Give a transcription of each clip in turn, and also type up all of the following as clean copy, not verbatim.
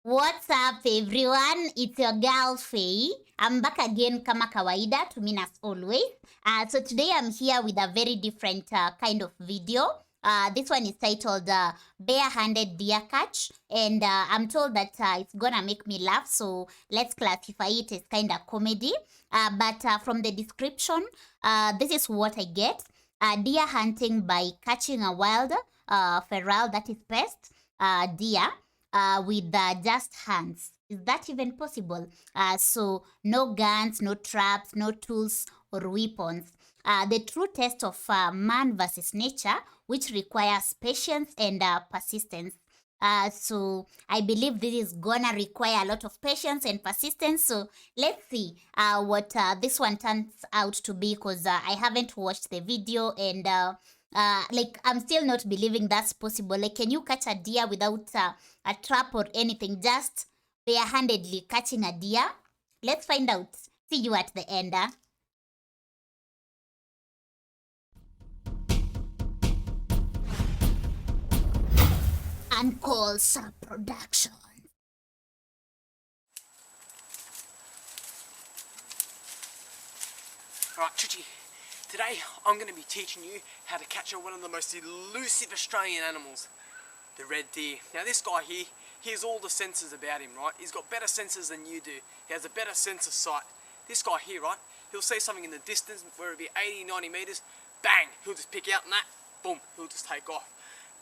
What's up everyone? It's your girl Faye. I'm back again kama kawaida to mean as always. So today I'm here with a very different kind of video. This one is titled Barehanded Deer Catch, and I'm told that it's gonna make me laugh, so let's classify it as kind of comedy. But from the description, this is what I get. Deer hunting by catching a wild feral, that is pest, deer with just hands. Is that even possible? So, no guns, no traps, no tools or weapons. The true test of man versus nature, which requires patience and persistence. So I believe this is gonna require a lot of patience and persistence. So let's see what this one turns out to be, because I haven't watched the video, and like I'm still not believing that's possible. Like, can you catch a deer without a trap or anything? Just barehandedly catching a deer? Let's find out. See you at the end. Uncalled Production. Alright, Chichi, today I'm going to be teaching you how to capture one of the most elusive Australian animals, the red deer. Now this guy here, he has all the senses about him, right? He's got better senses than you do. He has a better sense of sight. This guy here, right, he'll see something in the distance, where it'll be 80, 90 metres, bang, he'll just pick out and that, boom, he'll just take off.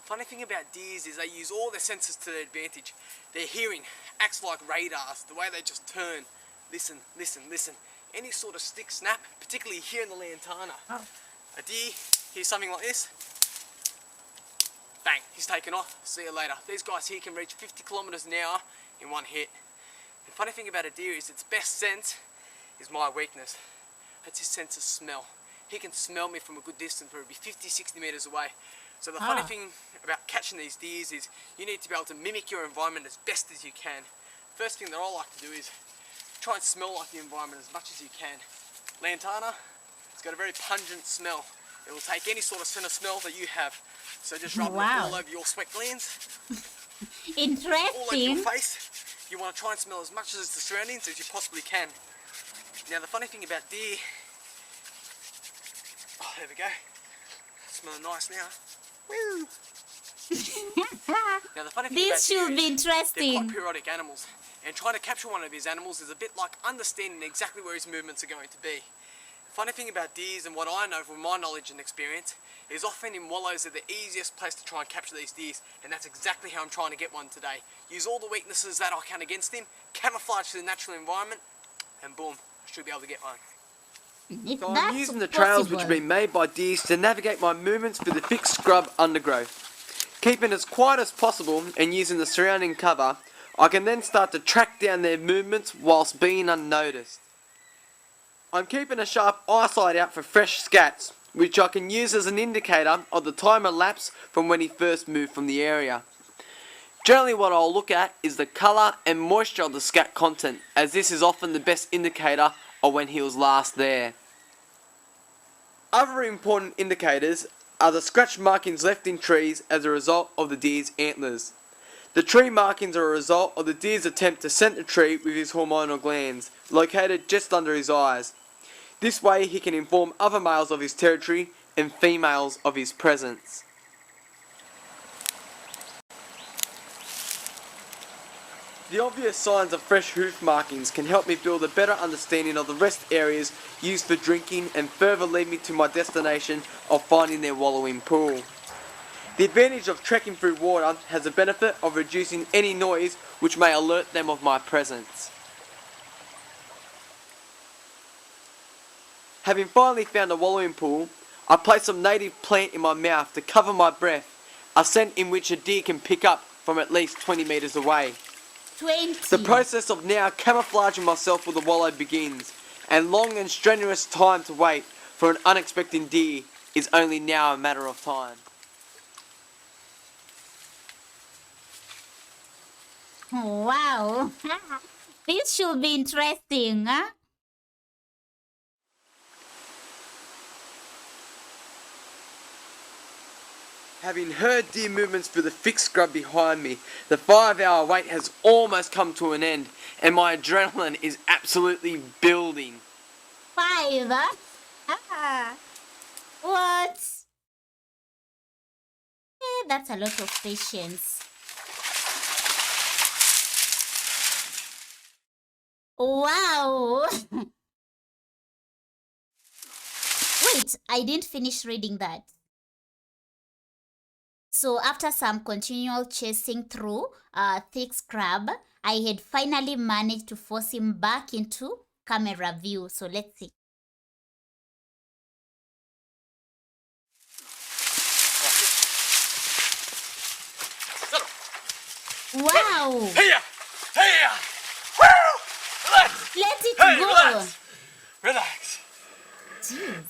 Funny thing about deers is they use all their senses to their advantage. Their hearing acts like radars, the way they just turn, listen, listen, listen. Any sort of stick snap, particularly here in the Lantana. Oh. A deer hears something like this, bang, he's taken off, see you later. These guys here can reach 50 kilometres an hour in one hit. The funny thing about a deer is its best sense is my weakness. That's his sense of smell. He can smell me from a good distance, where it'll be 50, 60 metres away. So the funny thing about catching these deers is you need to be able to mimic your environment as best as you can. First thing that I like to do is try and smell like the environment as much as you can. Lantana, it's got a very pungent smell. It will take any sort of scent of smell that you have. So just rub it all over your sweat glands. Interesting. All over your face. You want to try and smell as much as the surroundings as you possibly can. Now the funny thing about deer, oh there we go, smelling nice now. Woo! Now the funny thing this about should be interesting. They're quite periodic animals, and trying to capture one of these animals is a bit like understanding exactly where his movements are going to be. The funny thing about deers, and what I know from my knowledge and experience, is often in wallows are the easiest place to try and capture these deers, and that's exactly how I'm trying to get one today. Use all the weaknesses that I can against him, camouflage to the natural environment, and boom, I should be able to get one. So I'm using the trails which have been made by deers to navigate my movements through the thick scrub undergrowth. Keeping as quiet as possible and using the surrounding cover, I can then start to track down their movements whilst being unnoticed. I'm keeping a sharp eyesight out for fresh scats, which I can use as an indicator of the time elapsed from when he first moved from the area. Generally what I'll look at is the colour and moisture of the scat content, as this is often the best indicator of when he was last there. Other important indicators are the scratch markings left in trees as a result of the deer's antlers. The tree markings are a result of the deer's attempt to scent the tree with his hormonal glands, located just under his eyes. This way he can inform other males of his territory and females of his presence. The obvious signs of fresh hoof markings can help me build a better understanding of the rest areas used for drinking and further lead me to my destination of finding their wallowing pool. The advantage of trekking through water has the benefit of reducing any noise which may alert them of my presence. Having finally found a wallowing pool, I place some native plant in my mouth to cover my breath, a scent in which a deer can pick up from at least 20 metres away. 20. The process of now camouflaging myself with the wallow begins, and long and strenuous time to wait for an unexpected deer is only now a matter of time. Wow. This should be interesting, huh? Having heard deer movements through the thick scrub behind me, the 5-hour wait has almost come to an end, and my adrenaline is absolutely building. 5, huh? Ah. What? That's a lot of patience. Wow! Wait, I didn't finish reading that. So after some continual chasing through thick scrub, I had finally managed to force him back into camera view. So let's see. Wow! Here! Here! Woo! Relax! Let it Hey, go! relax! Relax. Jeez.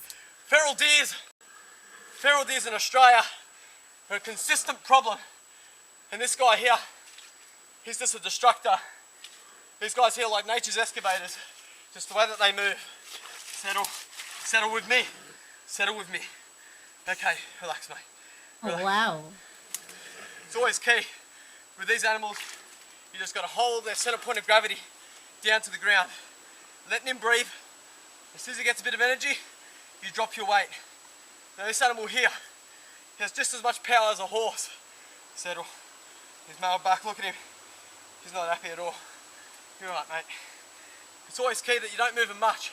Feral deers in Australia are a consistent problem. And this guy here, he's just a destructor. These guys here are like nature's excavators. Just the way that they move. Settle with me. Settle with me. Okay, relax, mate. Relax. Oh, wow. It's always key. With these animals, you just got to hold their center point of gravity down to the ground. Letting him breathe. As soon as he gets a bit of energy, you drop your weight. Now this animal here, he has just as much power as a horse. Settle. His male back, look at him. He's not happy at all. You're right, mate. It's always key that you don't move him much.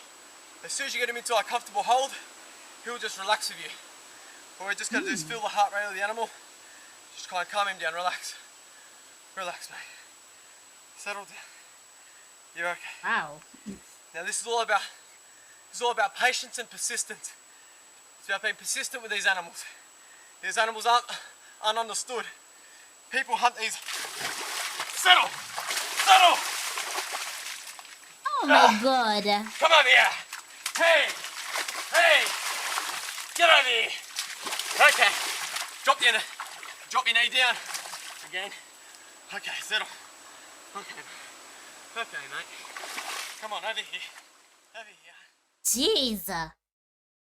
As soon as you get him into a comfortable hold, he'll just relax with you. All we just got to do is feel the heart rate of the animal. Just kind of calm him down, relax. Relax, mate. Settle down. You're okay. Wow. Now this is all about patience and persistence. It's about being persistent with these animals. These animals aren't understood. People hunt these. Settle! Settle! Oh my God. Come over here! Hey! Hey! Get over here! Okay. Drop your knee down. Again. Okay, settle. Okay. Okay, mate. Come on, over here. Over here. Jeez.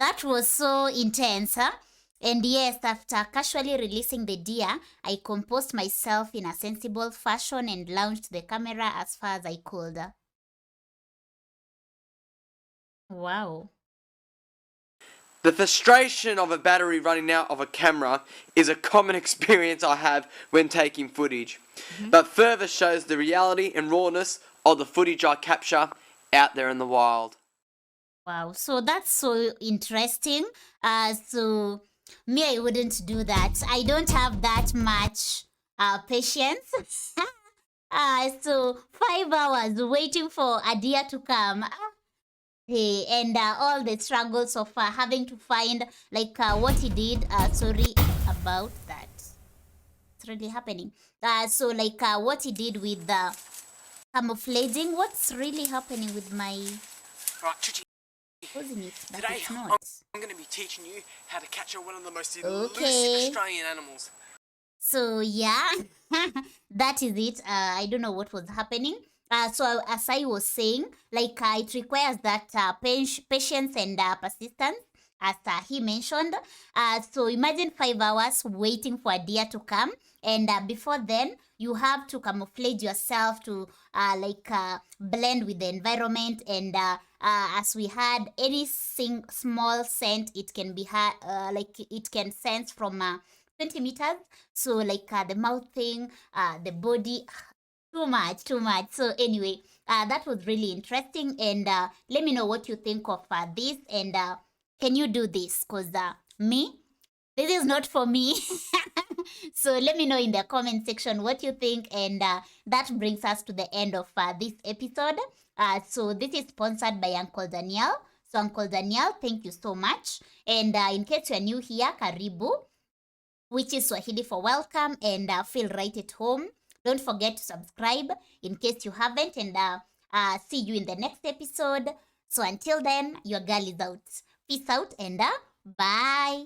That was so intense, huh? And yes, after casually releasing the deer, I composed myself in a sensible fashion and launched the camera as far as I could. Wow. The frustration of a battery running out of a camera is a common experience I have when taking footage, but further shows the reality and rawness of the footage I capture out there in the wild. Wow, so that's so interesting. So me, I wouldn't do that. I don't have that much patience. So 5 hours waiting for a deer to come. Hey, and all the struggles of having to find like what he did. Sorry about that. It's really happening. So like what he did with the camouflaging. What's really happening with my Right, Chichi. wasn't it? But Today it's not. I'm going to be teaching you how to capture one of the most elusive Okay. Australian animals. So yeah, that is it. I don't know what was happening. So as I was saying, like it requires that patience and persistence, as he mentioned. So imagine 5 hours waiting for a deer to come, and before then you have to camouflage yourself to blend with the environment. And as we had, any small scent, it can be it can sense from 20 meters. So like the mouth thing, the body, too much. So anyway, that was really interesting. And let me know what you think of this. And can you do this? Because me, this is not for me. So let me know in the comment section what you think. And that brings us to the end of this episode. So this is sponsored by Uncle Daniel. So Uncle Daniel, thank you so much. And in case you're new here, karibu, which is Swahili for welcome, and feel right at home. Don't forget to subscribe in case you haven't, and see you in the next episode. So until then, your girl is out. Peace out, and bye.